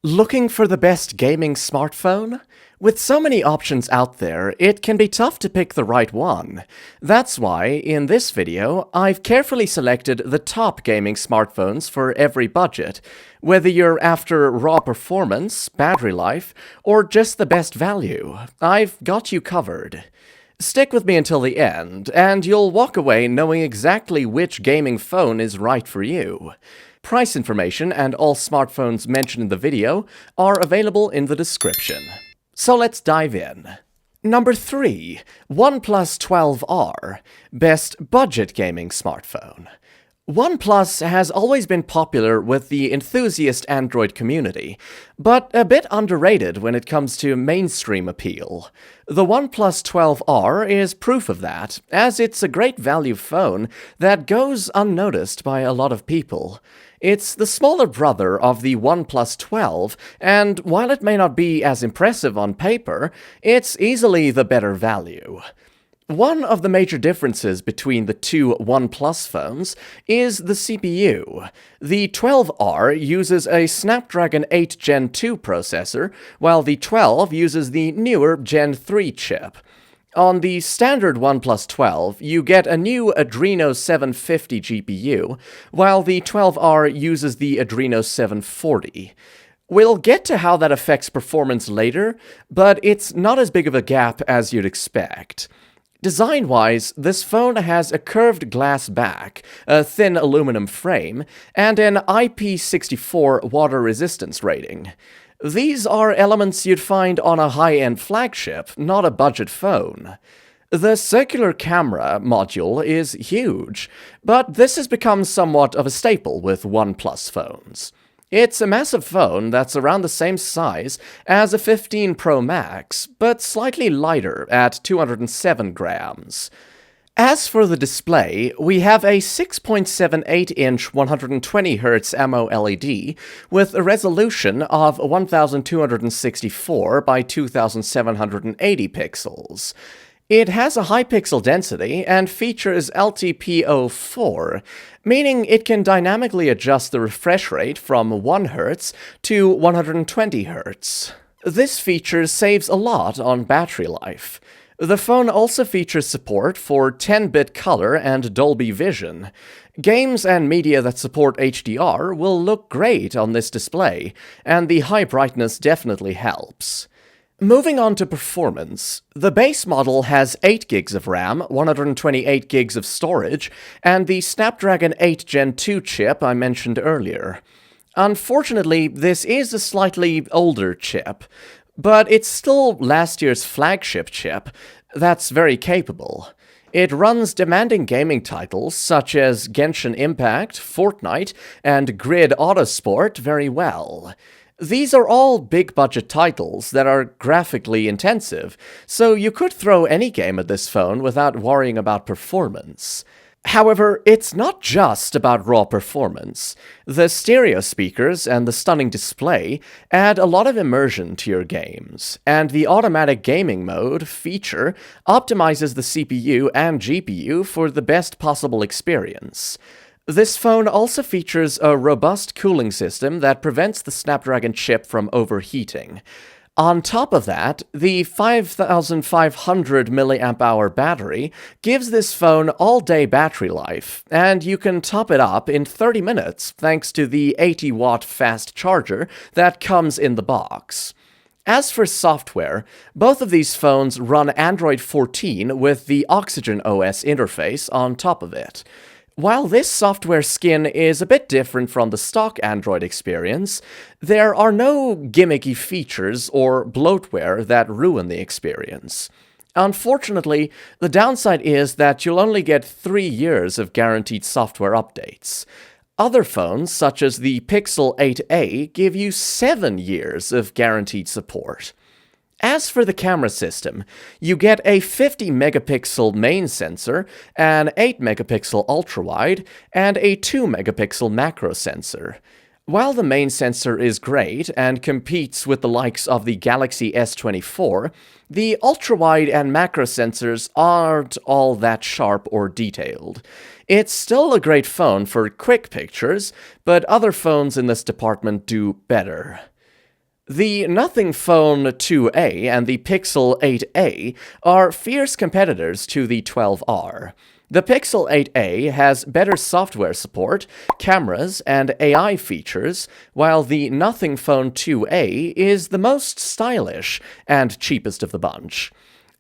Looking for the best gaming smartphone? With so many options out there, it can be tough to pick the right one. That's why, in this video, I've carefully selected the top gaming smartphones for every budget. Whether you're after raw performance, battery life, or just the best value, I've got you covered. Stick with me until the end, and you'll walk away knowing exactly which gaming phone is right for you. Price information and all smartphones mentioned in the video are available in the description. So let's dive in. Number 3. OnePlus 12R, best budget gaming smartphone. OnePlus has always been popular with the enthusiast Android community, but a bit underrated when it comes to mainstream appeal. The OnePlus 12R is proof of that, as it's a great value phone that goes unnoticed by a lot of people. It's the smaller brother of the OnePlus 12, and while it may not be as impressive on paper, it's easily the better value. One of the major differences between the two OnePlus phones is the CPU. The 12R uses a Snapdragon 8 Gen 2 processor, while the 12 uses the newer Gen 3 chip. On the standard OnePlus 12, you get a new Adreno 750 GPU, while the 12R uses the Adreno 740. We'll get to how that affects performance later, but it's not as big of a gap as you'd expect. Design-wise, this phone has a curved glass back, a thin aluminum frame, and an IP64 water resistance rating. These are elements you'd find on a high-end flagship, not a budget phone. The circular camera module is huge, but this has become somewhat of a staple with OnePlus phones. It's a massive phone that's around the same size as a 15 Pro Max, but slightly lighter at 207 grams. As for the display, we have a 6.78-inch 120Hz AMOLED with a resolution of 1264 by 2780 pixels. It has a high pixel density and features LTPO4, meaning it can dynamically adjust the refresh rate from 1 Hz to 120 Hz. This feature saves a lot on battery life. The phone also features support for 10-bit color and Dolby Vision. Games and media that support HDR will look great on this display, and the high brightness definitely helps. Moving on to performance, the base model has 8 GB of RAM, 128 GB of storage, and the Snapdragon 8 Gen 2 chip I mentioned earlier. Unfortunately, this is a slightly older chip, but it's still last year's flagship chip that's very capable. It runs demanding gaming titles such as Genshin Impact, Fortnite, and Grid Autosport very well. These are all big-budget titles that are graphically intensive, so you could throw any game at this phone without worrying about performance. However, it's not just about raw performance. The stereo speakers and the stunning display add a lot of immersion to your games, and the automatic gaming mode feature optimizes the CPU and GPU for the best possible experience. This phone also features a robust cooling system that prevents the Snapdragon chip from overheating. On top of that, the 5500 mAh battery gives this phone all-day battery life, and you can top it up in 30 minutes thanks to the 80-watt fast charger that comes in the box. As for software, both of these phones run Android 14 with the Oxygen OS interface on top of it. While this software skin is a bit different from the stock Android experience, there are no gimmicky features or bloatware that ruin the experience. Unfortunately, the downside is that you'll only get 3 years of guaranteed software updates. Other phones, such as the Pixel 8a, give you 7 years of guaranteed support. As for the camera system, you get a 50-megapixel main sensor, an 8-megapixel ultrawide, and a 2-megapixel macro sensor. While the main sensor is great and competes with the likes of the Galaxy S24, the ultrawide and macro sensors aren't all that sharp or detailed. It's still a great phone for quick pictures, but other phones in this department do better. The Nothing Phone 2A and the Pixel 8a are fierce competitors to the 12R. The Pixel 8a has better software support, cameras, and AI features, while the Nothing Phone 2a is the most stylish and cheapest of the bunch.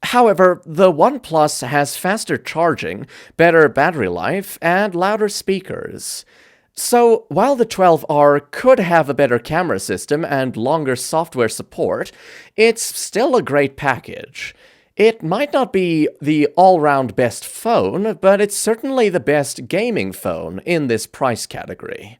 However, the OnePlus has faster charging, better battery life, and louder speakers. So, while the 12R could have a better camera system and longer software support, it's still a great package. It might not be the all-round best phone, but it's certainly the best gaming phone in this price category.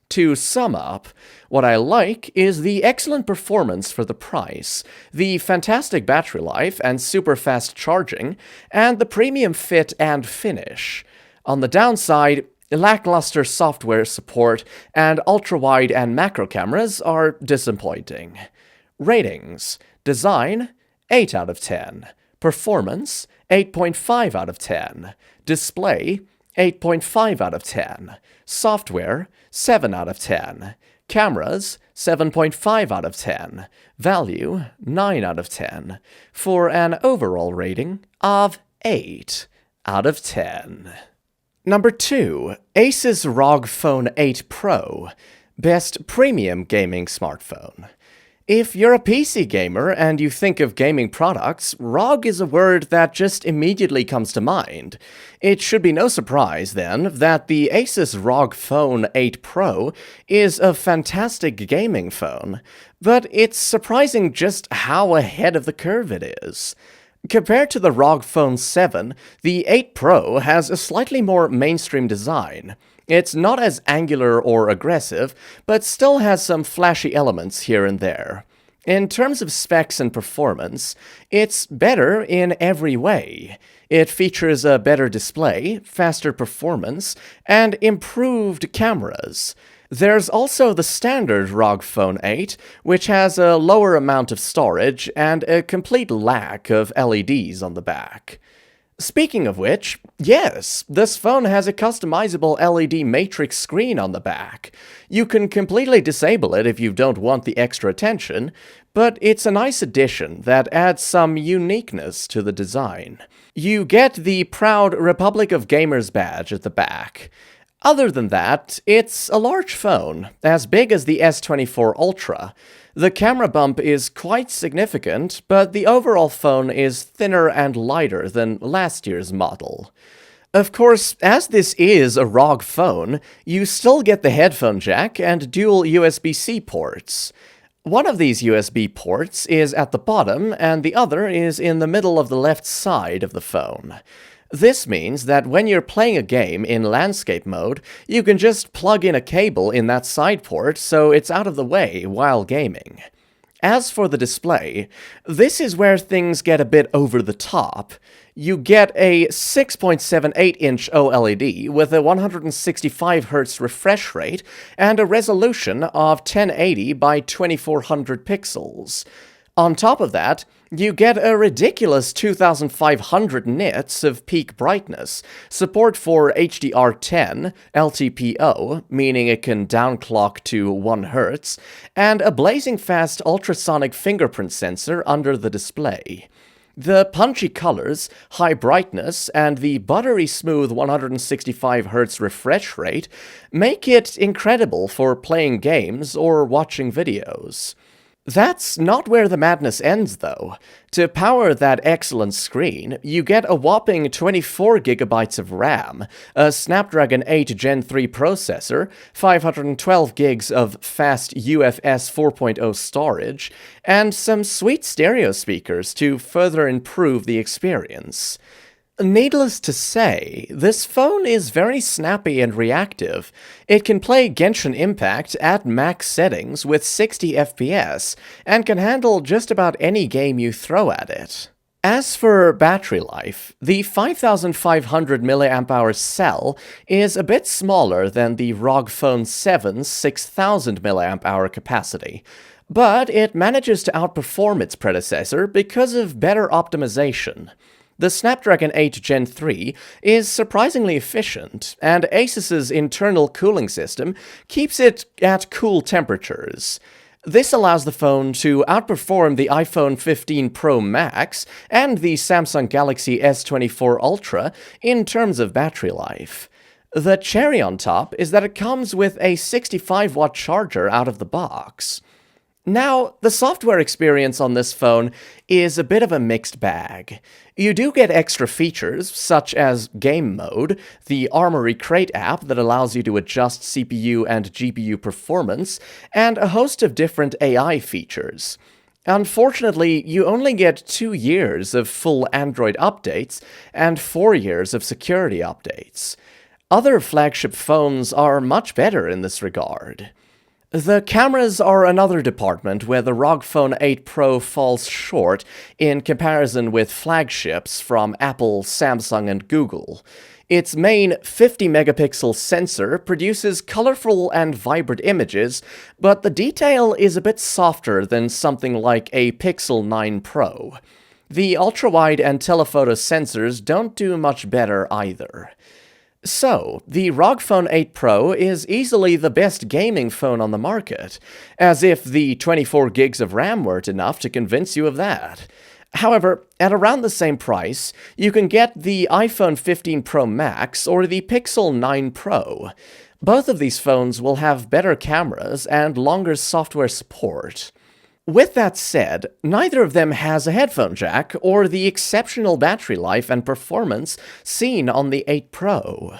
To sum up, what I like is the excellent performance for the price, the fantastic battery life and super fast charging, and the premium fit and finish. On the downside, lackluster software support and ultra-wide and macro cameras are disappointing. Ratings: Design, 8 out of 10. Performance, 8.5 out of 10. Display, 8.5 out of 10. Software, 7 out of 10. Cameras, 7.5 out of 10. Value, 9 out of 10. For an overall rating of 8 out of 10. Number 2. ASUS ROG Phone 8 Pro. Best premium gaming smartphone. If you're a PC gamer and you think of gaming products, ROG is a word that just immediately comes to mind. It should be no surprise, then, that the ASUS ROG Phone 8 Pro is a fantastic gaming phone, but it's surprising just how ahead of the curve it is. Compared to the ROG Phone 7, the 8 Pro has a slightly more mainstream design. It's not as angular or aggressive, but still has some flashy elements here and there. In terms of specs and performance, it's better in every way. It features a better display, faster performance, and improved cameras. There's also the standard ROG Phone 8, which has a lower amount of storage and a complete lack of LEDs on the back. Speaking of which, yes, this phone has a customizable LED matrix screen on the back. You can completely disable it if you don't want the extra attention, but it's a nice addition that adds some uniqueness to the design. You get the proud Republic of Gamers badge at the back. Other than that, it's a large phone, as big as the S24 Ultra. The camera bump is quite significant, but the overall phone is thinner and lighter than last year's model. Of course, as this is a ROG phone, you still get the headphone jack and dual USB-C ports. One of these USB ports is at the bottom, and the other is in the middle of the left side of the phone. This means that when you're playing a game in landscape mode, you can just plug in a cable in that side port so it's out of the way while gaming. As for the display, this is where things get a bit over the top. You get a 6.78-inch OLED with a 165Hz refresh rate and a resolution of 1080 by 2400 pixels. On top of that, you get a ridiculous 2500 nits of peak brightness, support for HDR10, LTPO, meaning it can downclock to 1 Hz, and a blazing fast ultrasonic fingerprint sensor under the display. The punchy colors, high brightness, and the buttery smooth 165Hz refresh rate make it incredible for playing games or watching videos. That's not where the madness ends, though. To power that excellent screen, you get a whopping 24GB of RAM, a Snapdragon 8 Gen 3 processor, 512GB of fast UFS 4.0 storage, and some sweet stereo speakers to further improve the experience. Needless to say, this phone is very snappy and reactive. It can play Genshin Impact at max settings with 60 FPS, and can handle just about any game you throw at it. As for battery life, the 5500 mAh cell is a bit smaller than the ROG Phone 7's 6000 mAh capacity, but it manages to outperform its predecessor because of better optimization. The Snapdragon 8 Gen 3 is surprisingly efficient, and ASUS's internal cooling system keeps it at cool temperatures. This allows the phone to outperform the iPhone 15 Pro Max and the Samsung Galaxy S24 Ultra in terms of battery life. The cherry on top is that it comes with a 65-watt charger out of the box. Now, the software experience on this phone is a bit of a mixed bag. You do get extra features, such as Game Mode, the Armoury Crate app that allows you to adjust CPU and GPU performance, and a host of different AI features. Unfortunately, you only get 2 years of full Android updates and 4 years of security updates. Other flagship phones are much better in this regard. The cameras are another department where the ROG Phone 8 Pro falls short in comparison with flagships from Apple, Samsung, and Google. Its main 50-megapixel sensor produces colorful and vibrant images, but the detail is a bit softer than something like a Pixel 9 Pro. The ultra-wide and telephoto sensors don't do much better either. So, the ROG Phone 8 Pro is easily the best gaming phone on the market, as if the 24 gigs of RAM weren't enough to convince you of that. However, at around the same price, you can get the iPhone 15 Pro Max or the Pixel 9 Pro. Both of these phones will have better cameras and longer software support. With that said, neither of them has a headphone jack or the exceptional battery life and performance seen on the 8 Pro.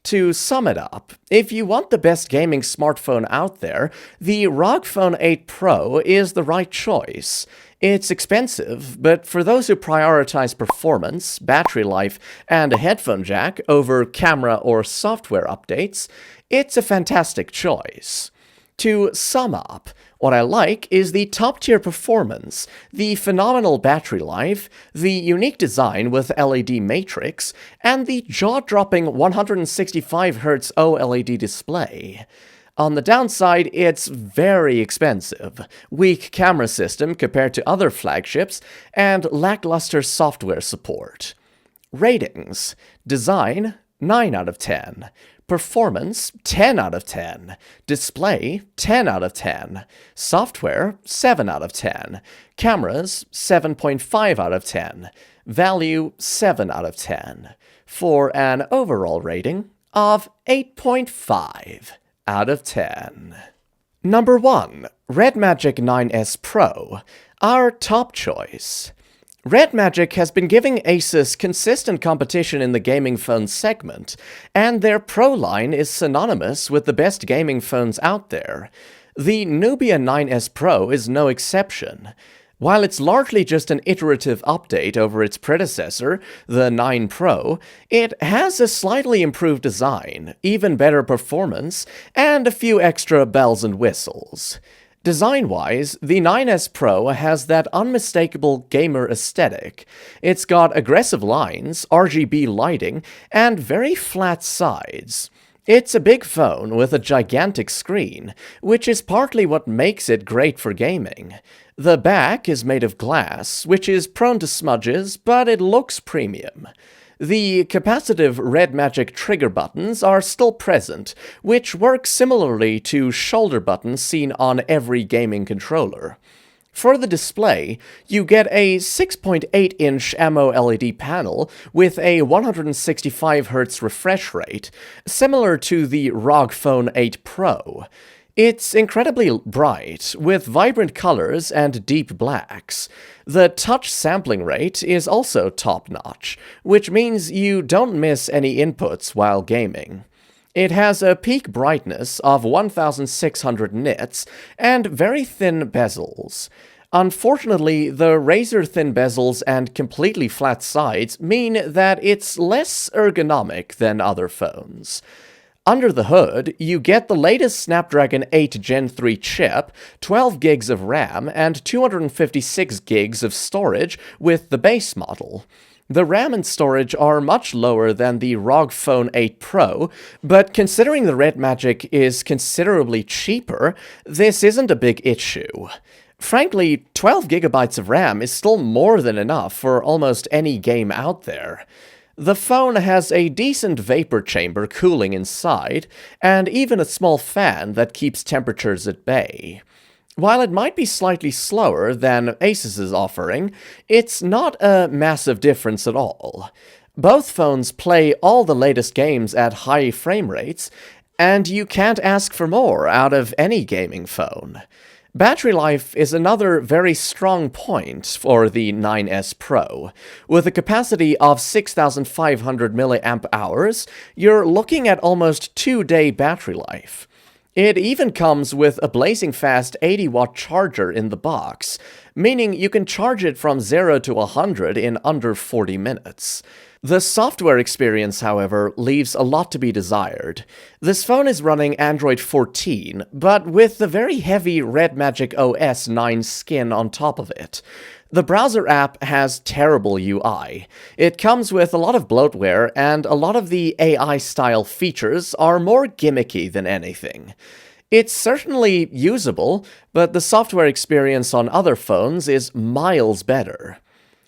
To sum it up, if you want the best gaming smartphone out there, the ROG Phone 8 Pro is the right choice. It's expensive, but for those who prioritize performance, battery life, and a headphone jack over camera or software updates, it's a fantastic choice. To sum up, what I like is the top-tier performance, the phenomenal battery life, the unique design with LED matrix, and the jaw-dropping 165Hz OLED display. On the downside, it's very expensive, weak camera system compared to other flagships, and lackluster software support. Ratings: Design, 9 out of 10. Performance, 10 out of 10. Display, 10 out of 10. Software, 7 out of 10. Cameras, 7.5 out of 10. Value, 7 out of 10. For an overall rating of 8.5 out of 10. Number 1. RedMagic 9S Pro, our top choice. RedMagic has been giving ASUS consistent competition in the gaming phone segment, and their Pro line is synonymous with the best gaming phones out there. The Nubia 9S Pro is no exception. While it's largely just an iterative update over its predecessor, the 9 Pro, it has a slightly improved design, even better performance, and a few extra bells and whistles. Design-wise, the 9S Pro has that unmistakable gamer aesthetic. It's got aggressive lines, RGB lighting, and very flat sides. It's a big phone with a gigantic screen, which is partly what makes it great for gaming. The back is made of glass, which is prone to smudges, but it looks premium. The capacitive RedMagic trigger buttons are still present, which work similarly to shoulder buttons seen on every gaming controller. For the display, you get a 6.8-inch AMOLED panel with a 165Hz refresh rate, similar to the ROG Phone 8 Pro. It's incredibly bright, with vibrant colors and deep blacks. The touch sampling rate is also top-notch, which means you don't miss any inputs while gaming. It has a peak brightness of 1600 nits and very thin bezels. Unfortunately, the razor-thin bezels and completely flat sides mean that it's less ergonomic than other phones. Under the hood, you get the latest Snapdragon 8 Gen 3 chip, 12 gigs of RAM, and 256 gigs of storage with the base model. The RAM and storage are much lower than the ROG Phone 8 Pro, but considering the RedMagic is considerably cheaper, this isn't a big issue. Frankly, 12 gigabytes of RAM is still more than enough for almost any game out there. The phone has a decent vapor chamber cooling inside, and even a small fan that keeps temperatures at bay. While it might be slightly slower than ASUS's offering, it's not a massive difference at all. Both phones play all the latest games at high frame rates, and you can't ask for more out of any gaming phone. Battery life is another very strong point for the 9S Pro. With a capacity of 6,500 mAh, you're looking at almost 2-day battery life. It even comes with a blazing fast 80-watt charger in the box, meaning you can charge it from 0 to 100 in under 40 minutes. The software experience, however, leaves a lot to be desired. This phone is running Android 14, but with the very heavy RedMagic OS 9 skin on top of it. The browser app has terrible UI. It comes with a lot of bloatware, and a lot of the AI-style features are more gimmicky than anything. It's certainly usable, but the software experience on other phones is miles better.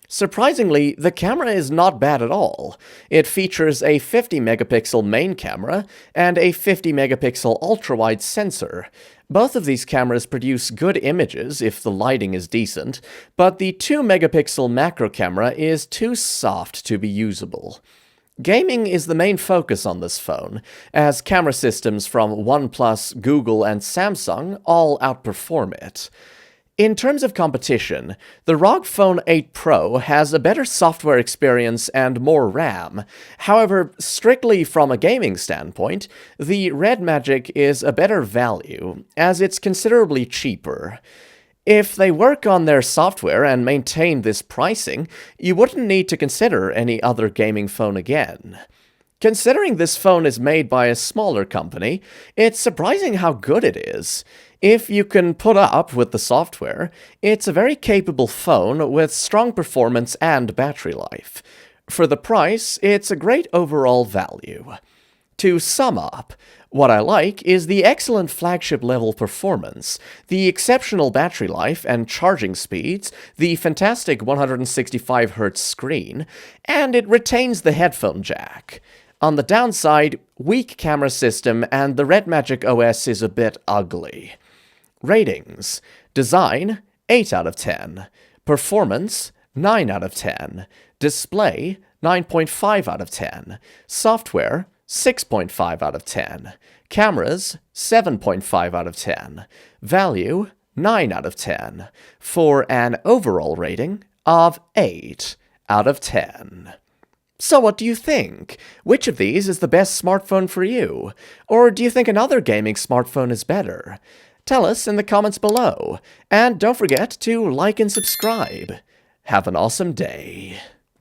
Surprisingly, the camera is not bad at all. It features a 50-megapixel main camera and a 50-megapixel ultra-wide sensor. Both of these cameras produce good images if the lighting is decent, but the 2-megapixel macro camera is too soft to be usable. Gaming is the main focus on this phone, as camera systems from OnePlus, Google, and Samsung all outperform it. In terms of competition, the ROG Phone 8 Pro has a better software experience and more RAM. However, strictly from a gaming standpoint, the RedMagic is a better value, as it's considerably cheaper. If they work on their software and maintain this pricing, you wouldn't need to consider any other gaming phone again. Considering this phone is made by a smaller company, it's surprising how good it is. If you can put up with the software, it's a very capable phone with strong performance and battery life. For the price, it's a great overall value. To sum up, what I like is the excellent flagship-level performance, the exceptional battery life and charging speeds, the fantastic 165Hz screen, and it retains the headphone jack. On the downside, weak camera system and the RedMagic OS is a bit ugly. Ratings: Design, 8 out of 10. Performance, 9 out of 10. Display, 9.5 out of 10. Software, 6.5 out of 10. Cameras, 7.5 out of 10. Value, 9 out of 10. For an overall rating of 8 out of 10. So what do you think? Which of these is the best smartphone for you? Or do you think another gaming smartphone is better? Tell us in the comments below, and don't forget to like and subscribe. Have an awesome day.